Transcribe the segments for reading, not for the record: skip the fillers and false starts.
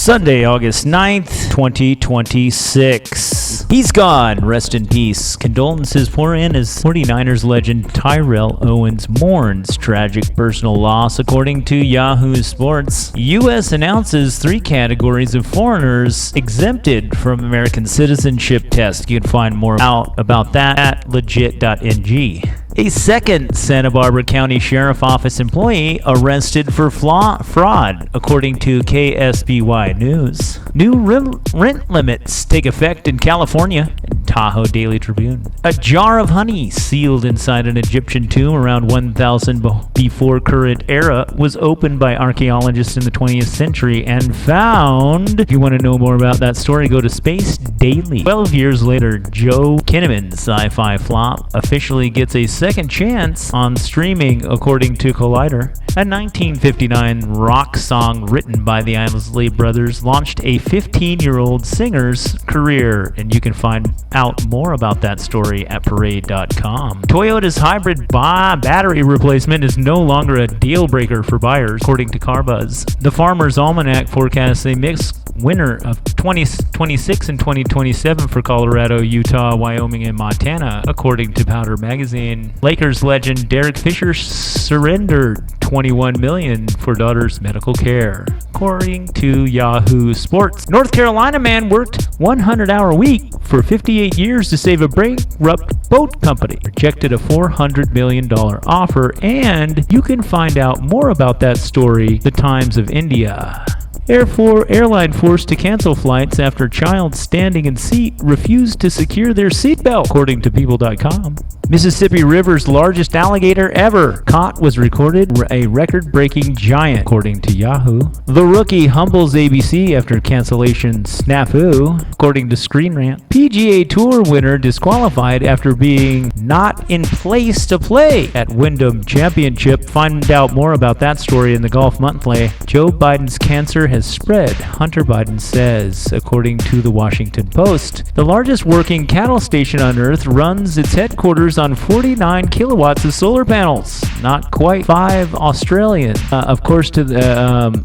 Sunday, August 9th, 2026. He's gone. Rest in peace. Condolences pour in as 49ers legend Tyrell Owens mourns tragic personal loss, according to Yahoo Sports. U.S. announces 3 categories of foreigners exempted from American citizenship test. You can find more out about that at legit.ng. A second Santa Barbara County Sheriff Office employee arrested for fraud, according to KSBY News. New rent limits take effect in California. Tahoe Daily Tribune. A jar of honey sealed inside an Egyptian tomb around 1000 before current era was opened by archaeologists in the 20th century and found. If you want to know more about that story, go to Space Daily. 12 years later, Joe Kinnaman's sci-fi flop officially gets a second chance on streaming, according to Collider. A 1959 rock song written by the Isley Brothers launched a 15-year-old singer's career, and you can find out more about that story at parade.com. Toyota's hybrid battery replacement is no longer a deal breaker for buyers, according to CarBuzz. The Farmer's Almanac forecasts a mixed winter of 2026 and 2027 for Colorado, Utah, Wyoming, and Montana, according to Powder Magazine. Lakers legend Derek Fisher surrendered $21 million for daughter's medical care, according to Yahoo Sports. North Carolina man worked 100-hour week for 58 years to save a bankrupt boat company. Rejected a $400 million offer, and you can find out more about that story, The Times of India. Airline forced to cancel flights after child standing in seat refused to secure their seatbelt, according to People.com. Mississippi River's largest alligator ever caught was recorded a record-breaking giant, according to Yahoo. The Rookie humbles ABC after cancellation snafu, according to Screen Rant. PGA Tour winner disqualified after being not in place to play at Wyndham Championship. Find out more about that story in the Golf Monthly. Joe Biden's cancer has spread, Hunter Biden says, according to the Washington Post. The largest working cattle station on Earth runs its headquarters on 49 kilowatts of solar panels. Not quite 5 Australian. Of course, to the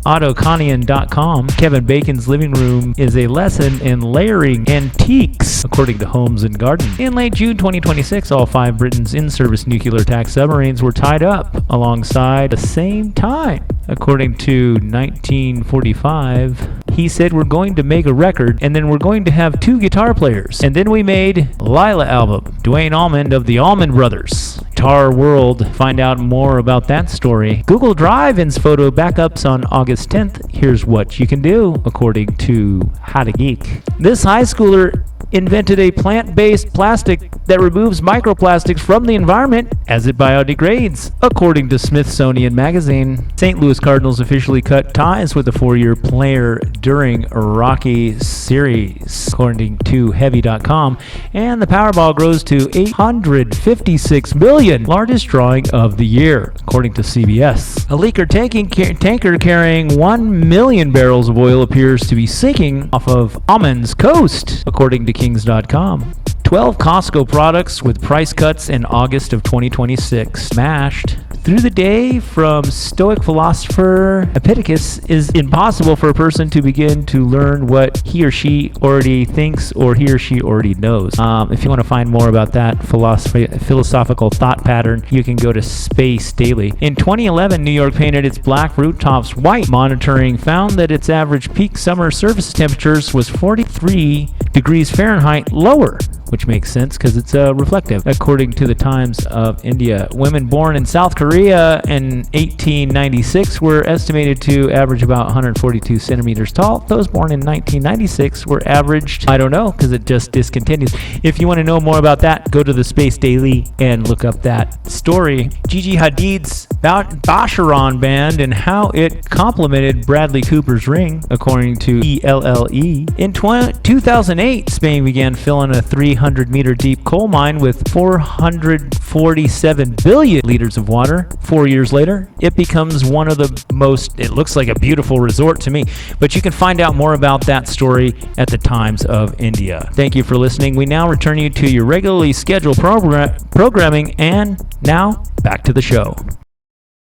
AutoConian.com, Kevin Bacon's living room is a lesson in layering antiques, according to Homes and Garden. In late June 2026, all 5 Britain's in-service nuclear-attack submarines were tied up alongside the same time. According to 1945, he said, "We're going to make a record, and then we're going to have 2 guitar players." And then we made Lila album. Duane Allman of the Allman Brothers. Guitar World. Find out more about that story. Google Drive ends photo backups on August 10th. Here's what you can do, according to How to Geek. This high schooler invented a plant-based plastic that removes microplastics from the environment as it biodegrades, according to Smithsonian Magazine. St. Louis Cardinals officially cut ties with a 4-year player during Rocky series, according to Heavy.com. And the Powerball grows to $856 million, largest drawing of the year, according to CBS. A leaker tanker carrying 1 million barrels of oil appears to be sinking off of Oman's coast, according to Kings.com. 12 Costco products with price cuts in August of 2026 smashed. Through the day, from Stoic philosopher Epictetus, is impossible for a person to begin to learn what he or she already thinks or he or she already knows. If you want to find more about that philosophical thought pattern, you can go to Space Daily. In 2011, New York painted its black rooftops white. Monitoring found that its average peak summer surface temperatures was 43 degrees Fahrenheit lower, which makes sense because it's reflective, according to the Times of India. Women born in South Korea in 1896 were estimated to average about 142 centimeters tall. Those born in 1996 were averaged, I don't know, because it just discontinues. If you want to know more about that, go to the Space Daily and look up that story. Gigi Hadid's Bacharan band and how it complemented Bradley Cooper's ring, according to ELLE. In 2008, Spain began filling a 300-meter deep coal mine with 447 billion liters of water. 4 years later, it becomes one of the most, it looks like a beautiful resort to me, but you can find out more about that story at the Times of India. Thank you for listening. We now return you to your regularly scheduled programming, and now back to the show.